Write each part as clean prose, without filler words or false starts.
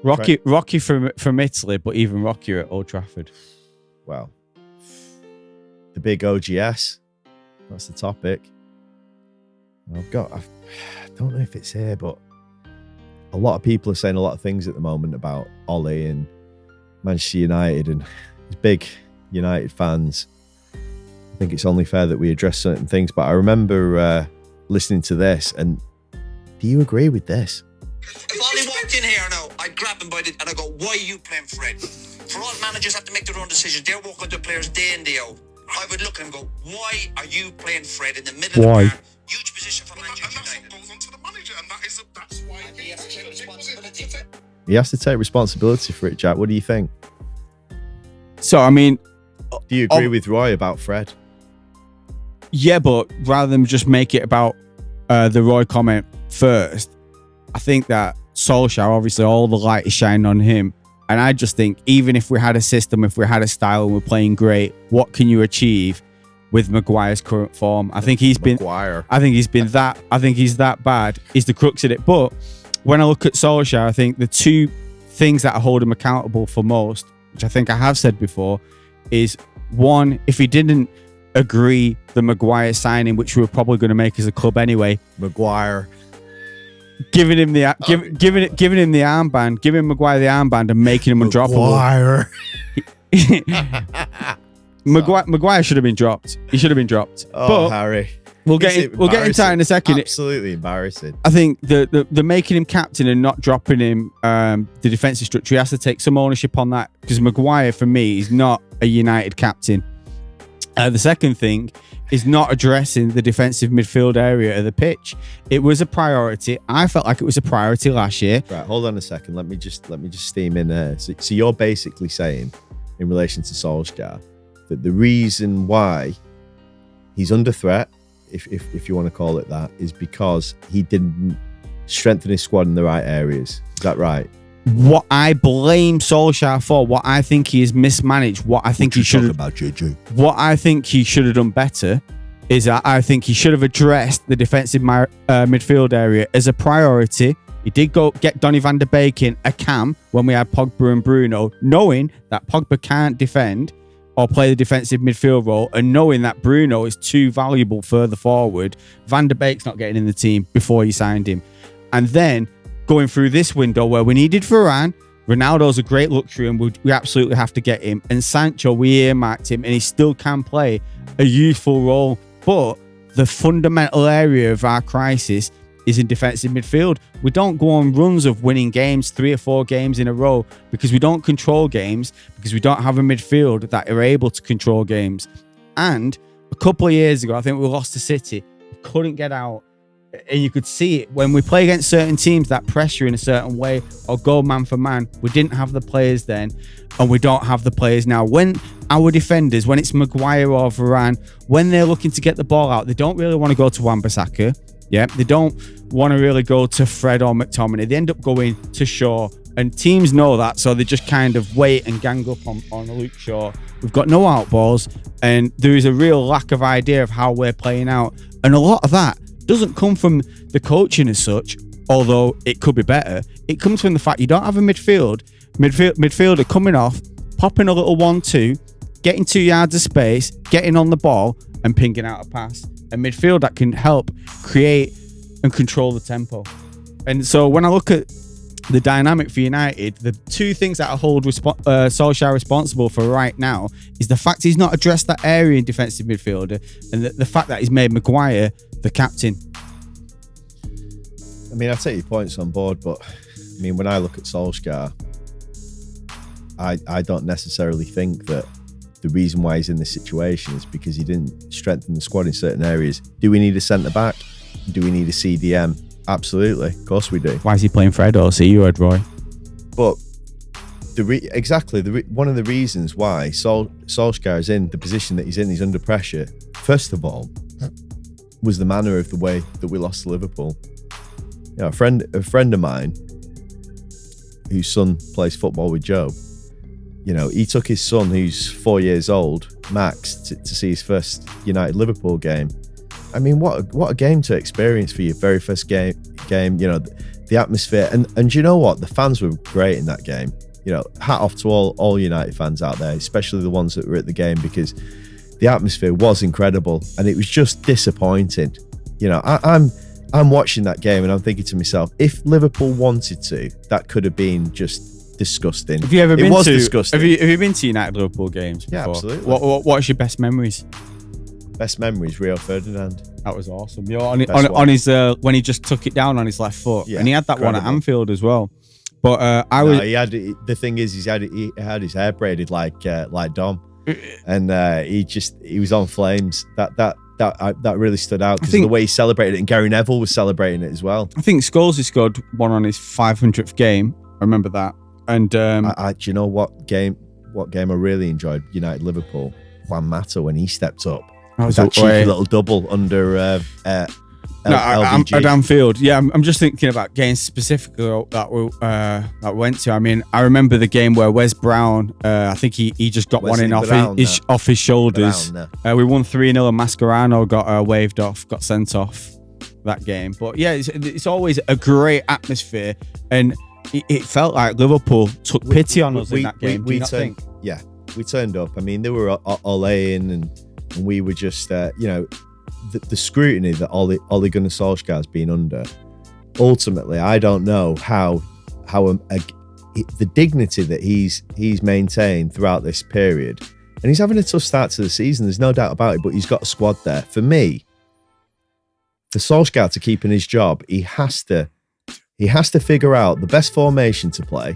Rocky from Italy, but even rockier at Old Trafford. Well, the big OGS. That's the topic. I don't know if it's here, but a lot of people are saying a lot of things at the moment about Ollie and Manchester United and his big United fans. I think it's only fair that we address certain things, but I remember listening to this, and do you agree with this? If Ollie walked in here now, I'd grab him by the and I go, why are you playing Fred? For all managers have to make their own decisions. They're working with their players day in, day out. I would look at him and go, why are you playing Fred in the middle of the park? Huge position for Manchester United. And that's what goes on to the manager, and that's why he has to take responsibility. He has to take responsibility for it, Jack. What do you think? So, I mean... Do you agree with Roy about Fred? Yeah, but rather than just make it about the Roy comment first, I think that Solskjaer, obviously, all the light is shining on him. And I just think, even if we had a system, if we had a style and we're playing great, what can you achieve with Maguire's current form? I think he's been that bad is the crux of it. But when I look at Solskjaer, I think the two things that I hold him accountable for most, which I think I have said before, is one, if he didn't agree the Maguire signing, which we were probably going to make as a club anyway, Maguire, giving him the armband, giving Maguire the armband and making him undroppable. Maguire should have been dropped. He should have been dropped. Oh, but Harry, we'll get into that in a second. Absolutely embarrassing. I think the making him captain and not dropping him the defensive structure, he has to take some ownership on that, because Maguire, for me, is not a United captain. The second thing is not addressing the defensive midfield area of the pitch. It was a priority. I felt like it was a priority last year. Right, hold on a second. Let me just steam in there. So you're basically saying, in relation to Solskjaer, that the reason why he's under threat, if you want to call it that, is because he didn't strengthen his squad in the right areas. Is that right? What I blame Solskjaer for, what I think he has mismanaged, what I think he should have done better, is that I think he should have addressed the defensive midfield area as a priority. He did go get Donny van de Beek in a cam when we had Pogba and Bruno, knowing that Pogba can't defend or play the defensive midfield role, and knowing that Bruno is too valuable further forward. Van de Beek's not getting in the team before he signed him. And then going through this window where we needed Varane, Ronaldo's a great luxury and we absolutely have to get him. And Sancho, we earmarked him and he still can play a useful role. But the fundamental area of our crisis is in defensive midfield. We don't go on runs of winning games, 3 or 4 games in a row, because we don't control games, because we don't have a midfield that are able to control games. And a couple of years ago, I think we lost to City. We couldn't get out. And you could see it when we play against certain teams that pressure in a certain way or go man for man. We didn't have the players then, and we don't have the players now. When our defenders, when it's Maguire or Varane, when they're looking to get the ball out, they don't really want to go to Wan-Bissaka. Yeah, they don't want to really go to Fred or McTominay. They end up going to Shaw, and teams know that, so they just kind of wait and gang up on Luke Shaw. We've got no out balls, and there is a real lack of idea of how we're playing out, and a lot of that doesn't come from the coaching as such, although it could be better. It comes from the fact you don't have a midfielder coming off, popping a little 1-2, getting 2 yards of space, getting on the ball and pinging out a pass. A midfield that can help create and control the tempo. And so when I look at the dynamic for United, the two things that I hold Solskjaer responsible for right now is the fact he's not addressed that area in defensive midfielder, and the fact that he's made Maguire the captain. I mean, I take your points on board, but I mean, when I look at Solskjaer, I don't necessarily think that the reason why he's in this situation is because he didn't strengthen the squad in certain areas. Do we need a centre-back? Do we need a CDM? Absolutely. Of course we do. Why is he playing Fred or you heard Roy? But one of the reasons why Solskjaer is in the position that he's under pressure, first of all, was the manner of the way that we lost to Liverpool. You know, a friend of mine whose son plays football with Joe, you know, he took his son, who's 4 years old, Max, to see his first United Liverpool game. I mean, what a game to experience for your very first game. You know, the atmosphere, and you know what? The fans were great in that game. You know, hat off to all United fans out there, especially the ones that were at the game, because the atmosphere was incredible, and it was just disappointing. You know, I'm watching that game and I'm thinking to myself, if Liverpool wanted to, that could have been just disgusting. Have you ever been to? Disgusting. Have you been to United Liverpool games before? Yeah, absolutely. What's your best memories? Best memories, Rio Ferdinand. That was awesome. You know, on his when he just took it down on his left foot, and he had that one at Anfield as well. But the thing is, he had his hair braided like Dom, and he was on flames. That really stood out because of the way he celebrated it, and Gary Neville was celebrating it as well. I think Scholes scored one on his 500th game. I remember that. And do you know what game I really enjoyed? United Liverpool. Juan Mata, when he stepped up. That cheeky little double under LVG. At Anfield. Yeah, I'm just thinking about games specifically that we went to. I mean, I remember the game where Wes Brown, I think he just got one in off his shoulders. We won 3-0 and Mascherano got waved off, got sent off that game. But yeah, it's always a great atmosphere, and it felt like Liverpool took pity on us in that game. Do you not think? Yeah, we turned up. I mean, they were Oleing and we were just, the scrutiny that Ole Gunnar Solskjaer has been under. Ultimately, I don't know how the dignity that he's maintained throughout this period, and he's having a tough start to the season. There's no doubt about it, but he's got a squad there. For me, for Solskjaer to keep in his job, he has to figure out the best formation to play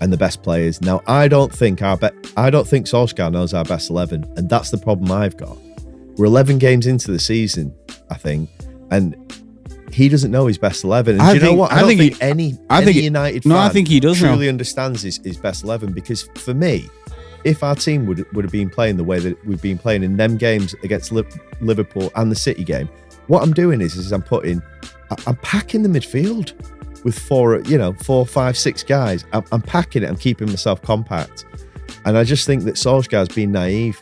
and the best players. Now, I don't think Solskjaer knows our best 11, and that's the problem I've got. We're 11 games into the season, I think, and he doesn't know his best 11. And do you know what? I don't think any United fan truly understands his best 11, because for me, if our team would have been playing the way that we've been playing in them games against Liverpool and the City game, what I'm doing is I'm packing the midfield with 4, 5, 6 guys. I'm packing it. I'm keeping myself compact. And I just think that Solskjaer's been naive.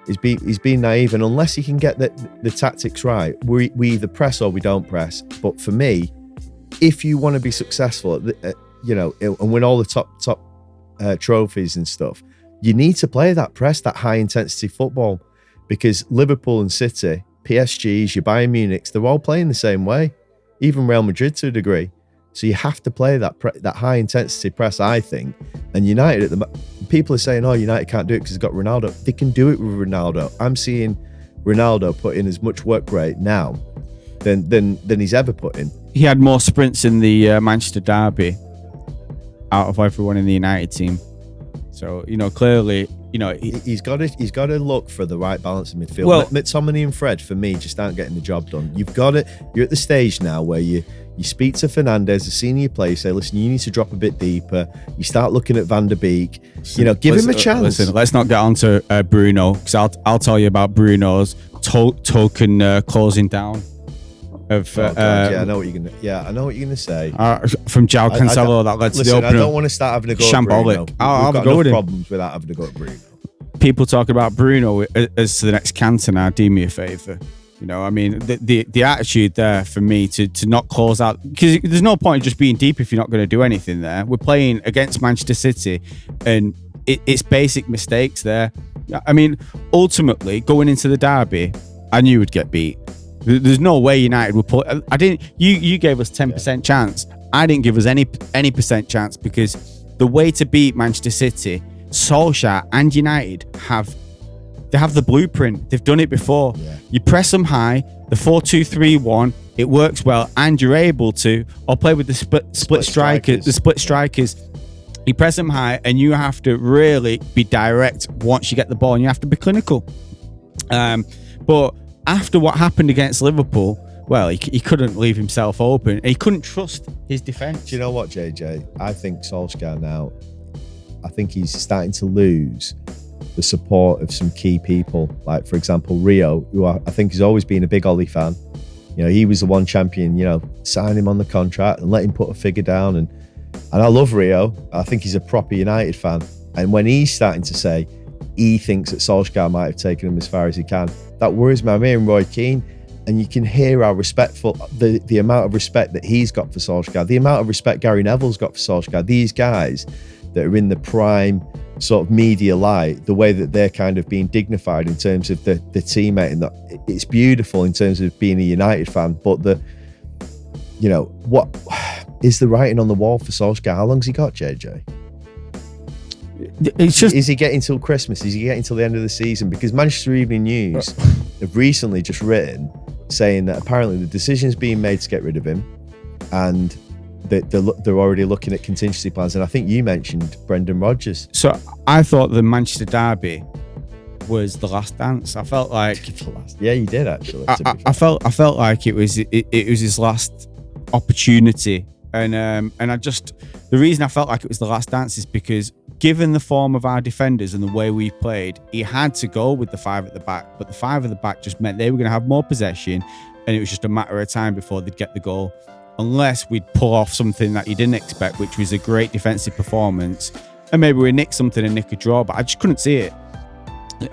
He's been naive. And unless he can get the tactics right, we either press or we don't press. But for me, if you want to be successful, and win all the top trophies and stuff, you need to play that press, that high intensity football. Because Liverpool and City, PSGs, your Bayern Munichs, they're all playing the same way. Even Real Madrid to a degree. So you have to play that high intensity press, I think. And United, people are saying, United can't do it because it's got Ronaldo. They can do it with Ronaldo. I'm seeing Ronaldo put in as much work rate now than he's ever put in. He had more sprints in the Manchester derby out of everyone in the United team. So, clearly, he's got to look for the right balance in midfield. Well, McTominay and Fred, for me, just aren't getting the job done. You're at the stage now where you speak to Fernandes, a senior player, say, listen, you need to drop a bit deeper. You start looking at Van der Beek. Give him a chance. Listen, let's not get on to Bruno, because I'll tell you about Bruno's token closing down. I know what you're gonna say. From João Cancelo that led to the opener. I don't want to start having a go shambolic. at Bruno. I've got enough problems without having to go at Bruno. People talk about Bruno as the next Cantona. Do me a favour. The attitude there for me to not close out, because there's no point in just being deep if you're not going to do anything there. We're playing against Manchester City, and it's basic mistakes there. I mean, ultimately going into the derby, I knew we'd get beat. There's no way United would put. You gave us 10% chance. I didn't give us any percent chance, because the way to beat Manchester City, Solskjaer and United have the blueprint. They've done it before. Yeah. You press them high, the 4-2-3-1. It works well, and you're able to play with the split strikers. The split strikers. You press them high, and you have to really be direct once you get the ball, and you have to be clinical. But after what happened against Liverpool, well, he couldn't leave himself open. He couldn't trust his defence. Do you know what, JJ? I think Solskjaer now, I think he's starting to lose the support of some key people. Like, for example, Rio, who I think has always been a big Ole fan. He was the one champion, sign him on the contract and let him put a figure down. And I love Rio. I think he's a proper United fan. And when he's starting to say he thinks that Solskjaer might have taken him as far as he can, that worries me. I'm hearing Roy Keane. and you can hear how respectful, the amount of respect that he's got for Solskjaer, the amount of respect Gary Neville's got for Solskjaer. These guys that are in the prime sort of media light, the way that they're kind of being dignified in terms of the teammate, and that it's beautiful in terms of being a United fan. But what is the writing on the wall for Solskjaer? How long's he got, JJ? It's just, is he getting till Christmas? Is he getting till the end of the season? Because Manchester Evening News have recently just written saying that apparently the decision's being made to get rid of him, and that they're already looking at contingency plans. And I think you mentioned Brendan Rodgers. So I thought the Manchester derby was the last dance. I felt like yeah, you did actually. I felt like it was his last opportunity, and the reason I felt like it was the last dance is because given the form of our defenders and the way we played, he had to go with the 5 at the back. But the 5 at the back just meant they were going to have more possession, and it was just a matter of time before they'd get the goal. Unless we'd pull off something that you didn't expect, which was a great defensive performance, and maybe we nick something and nick a draw, but I just couldn't see it.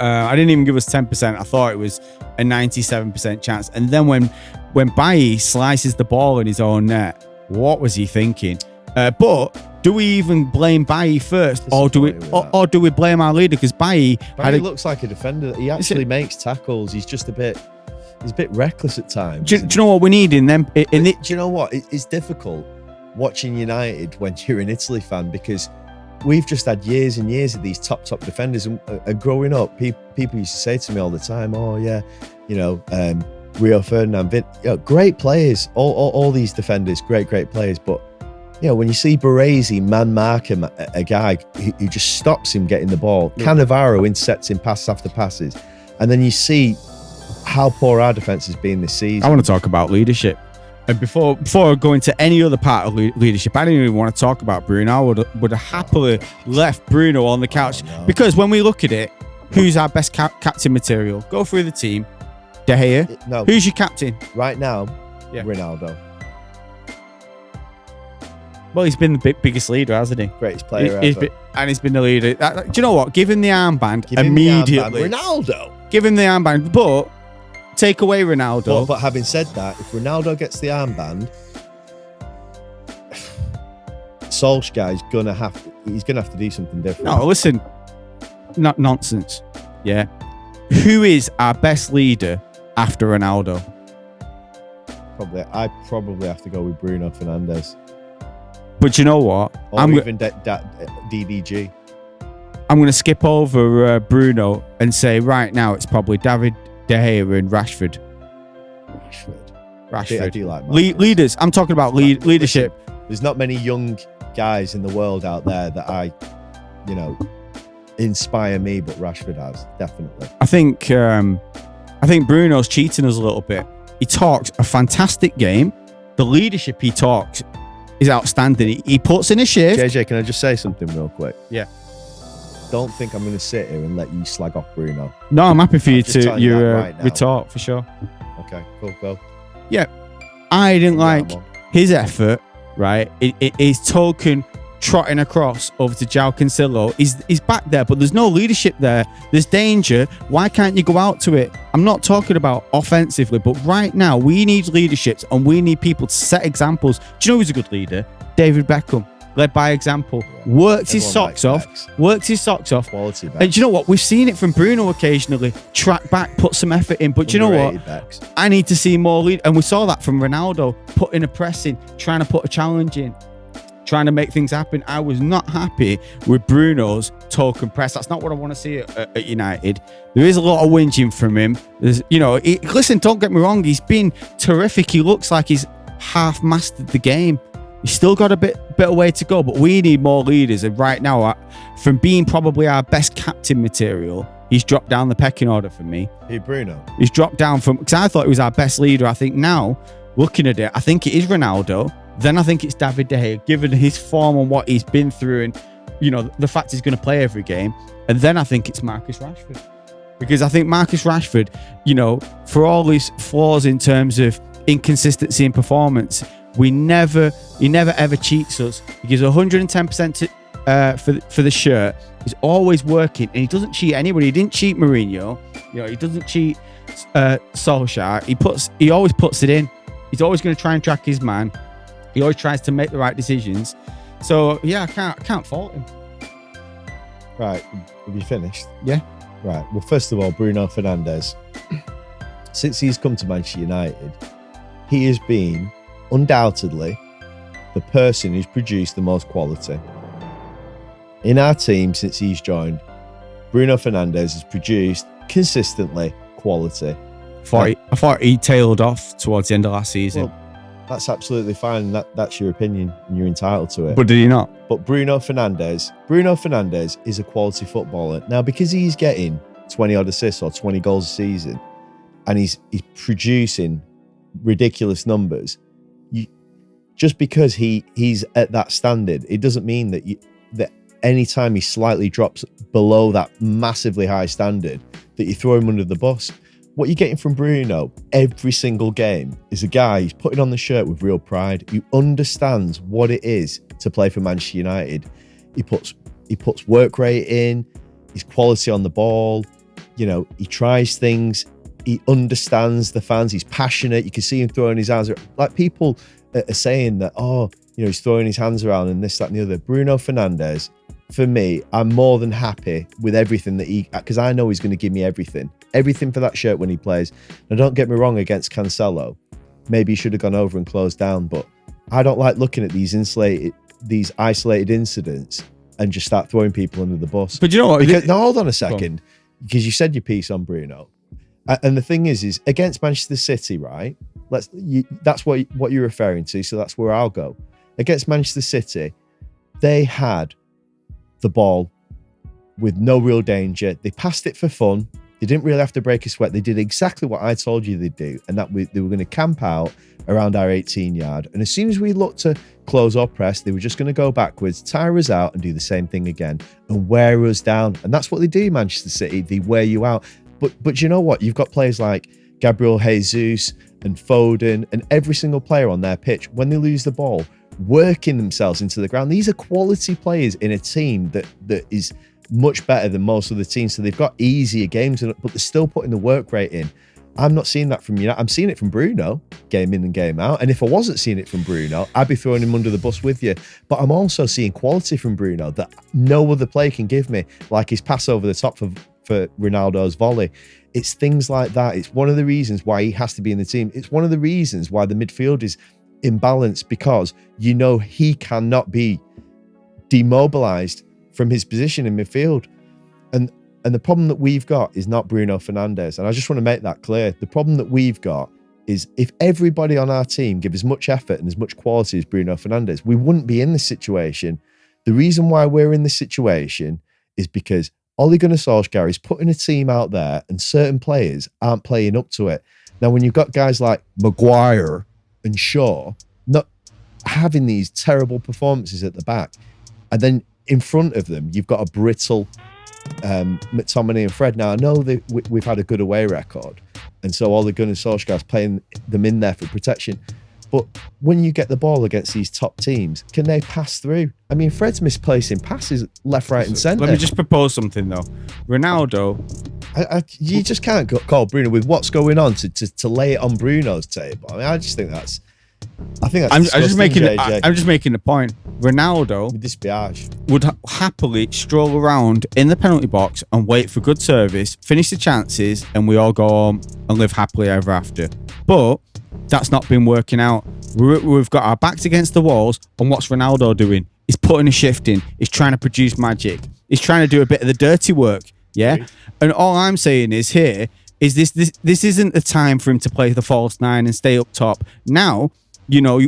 I didn't even give us 10%. I thought it was a 97% chance. And then when Bailly slices the ball in his own net, what was he thinking? But do we even blame Bailly first, or do we blame our leader? Because Bailly looks like a defender. He actually makes tackles. He's just a bit reckless at times. Do you know what we need in them? Do you know what? It's difficult watching United when you're an Italy fan, because we've just had years and years of these top defenders. And growing up, people used to say to me all the time, "Oh yeah, Rio Ferdinand, great players. All these defenders, great players." But when you see Baresi man-mark a guy who just stops him getting the ball, Cannavaro intercepts him pass after passes, and then you see how poor our defence has been this season. I want to talk about leadership. And before I go into any other part of leadership, I didn't even want to talk about Bruno. I would have happily left Bruno on the couch. Because when we look at it, who's our best captain material? Go through the team. De Gea. No. Who's your captain? Right now, Ronaldo. Well, he's been the biggest leader, hasn't he? Greatest player ever. He's been the leader. Do you know what? Give him the armband immediately. Ronaldo. Give him the armband. But take away Ronaldo. But having said that, if Ronaldo gets the armband, Solskjaer is gonna have to do something different. No, listen, not nonsense. Yeah, who is our best leader after Ronaldo? I probably have to go with Bruno Fernandes. But you know what? Or even DDG. I'm going to skip over Bruno and say right now it's probably David De Gea and Rashford. I do like leaders. I'm talking about leadership. Listen, there's not many young guys in the world out there that inspire me, but Rashford has, definitely. I think Bruno's cheating us a little bit. He talks a fantastic game. The leadership he talks is outstanding. He puts in a shift. JJ, can I just say something real quick? Yeah. Don't think I'm going to sit here and let you slag off Bruno. No, I'm happy for you to retort for sure. Okay, cool, go. Yeah, I didn't like his effort, right? His token trotting across over to João Cancelo. He's back there, but there's no leadership there. There's danger. Why can't you go out to it? I'm not talking about offensively, but right now we need leaderships and we need people to set examples. Do you know who's a good leader? David Beckham. Led by example, works his socks off. Quality backs. And do you know what? We've seen it from Bruno occasionally. Track back, put some effort in. But do you know what? Backs. I need to see more lead. And we saw that from Ronaldo, putting a press in, trying to put a challenge in, trying to make things happen. I was not happy with Bruno's token press. That's not what I want to see at United. There is a lot of whinging from him. Listen, don't get me wrong. He's been terrific. He looks like he's half mastered the game. He's still got a bit of way to go, but we need more leaders. And right now, from being probably our best captain material, he's dropped down the pecking order for me. Hey, Bruno. He's dropped down because I thought he was our best leader. I think now, looking at it, I think it is Ronaldo. Then I think it's David De Gea, given his form and what he's been through and, the fact he's going to play every game. And then I think it's Marcus Rashford. Because I think Marcus Rashford, for all his flaws in terms of inconsistency in performance, he never ever cheats us. He gives 110% for the shirt. He's always working, and he doesn't cheat anybody. He didn't cheat Mourinho. He doesn't cheat Solskjaer, he always puts it in. He's always going to try and track his man. He always tries to make the right decisions. So yeah, I can't fault him. Right, have you finished? Yeah. Right. Well, first of all, Bruno Fernandes, since he's come to Manchester United, he has been undoubtedly the person who's produced the most quality. In our team since he's joined, Bruno Fernandes has produced consistently quality. I thought he tailed off towards the end of last season. Well, that's absolutely fine. That's your opinion and you're entitled to it. But did he not? But Bruno Fernandes is a quality footballer. Now, because he's getting 20 odd assists or 20 goals a season and he's producing ridiculous numbers, just because he's at that standard, it doesn't mean that any time he slightly drops below that massively high standard, that you throw him under the bus. What you're getting from Bruno every single game is a guy who's putting on the shirt with real pride, who understands what it is to play for Manchester United. He puts work rate in, his quality on the ball, he tries things, he understands the fans, he's passionate, you can see him throwing his hands around. Like, people are saying that, he's throwing his hands around and this, that and the other. Bruno Fernandes, for me, I'm more than happy with everything that because I know he's going to give me everything for that shirt when he plays. Now, don't get me wrong, against Cancelo, maybe he should have gone over and closed down, but I don't like looking at these isolated incidents and just start throwing people under the bus. But you know what? Now, hold on a second, because you said your piece on Bruno. And the thing is against Manchester City, right? That's what you're referring to, so that's where I'll go. Against Manchester City, they had the ball with no real danger. They passed it for fun. They didn't really have to break a sweat. They did exactly what I told you they'd do, and that they were going to camp out around our 18-yard. And as soon as we looked to close or press, they were just going to go backwards, tire us out, and do the same thing again and wear us down. And that's what they do, Manchester City. They wear you out. But you know what? You've got players like Gabriel Jesus and Foden and every single player on their pitch, when they lose the ball, working themselves into the ground. These are quality players in a team that is much better than most of the teams. So they've got easier games, but they're still putting the work rate in. I'm not seeing that from United. I'm seeing it from Bruno, game in and game out. And if I wasn't seeing it from Bruno, I'd be throwing him under the bus with you. But I'm also seeing quality from Bruno that no other player can give me, like his pass over the top for Ronaldo's volley. It's things like that. It's one of the reasons why he has to be in the team. It's one of the reasons why the midfield is imbalanced, because he cannot be demobilized from his position in midfield. And the problem that we've got is not Bruno Fernandes. And I just want to make that clear. The problem that we've got is if everybody on our team give as much effort and as much quality as Bruno Fernandes, we wouldn't be in this situation. The reason why we're in this situation is because Ole Gunnar Solskjaer is putting a team out there and certain players aren't playing up to it. Now, when you've got guys like Maguire and Shaw not having these terrible performances at the back, and then in front of them, you've got a brittle McTominay and Fred. Now, I know we've had a good away record, and so Ole Gunnar Solskjaer's playing them in there for protection. But when you get the ball against these top teams, can they pass through? I mean, Fred's misplacing passes left, right, and centre. Let me just propose something, though. Ronaldo. You just can't call Bruno with what's going on to lay it on Bruno's table. I mean, I just think that's. I'm just making a point. Ronaldo would happily stroll around in the penalty box and wait for good service, finish the chances, and we all go home and live happily ever after. But that's not been working out. We've got our backs against the walls, and what's Ronaldo doing? He's putting a shift in. He's trying to produce magic. He's trying to do a bit of the dirty work. Yeah. And all I'm saying is this isn't the time for him to play the false nine and stay up top. Now,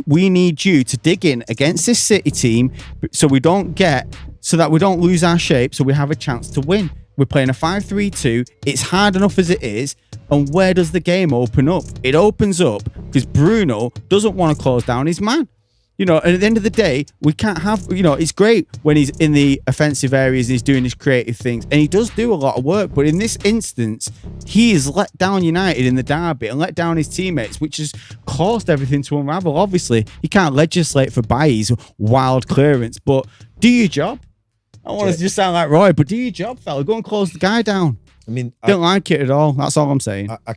we need you to dig in against this City team so that we don't lose our shape, so we have a chance to win. We're playing a 5-3-2. It's hard enough as it is. And where does the game open up? It opens up because Bruno doesn't want to close down his man. And at the end of the day, we can't have, it's great when he's in the offensive areas and he's doing his creative things. And he does do a lot of work. But in this instance, he has let down United in the derby and let down his teammates, which has caused everything to unravel. Obviously, he can't legislate for Bailly's wild clearance, but do your job. I don't want to just sound like Roy, but do your job, fella. Go and close the guy down. I mean, don't like it at all. That's all I'm saying.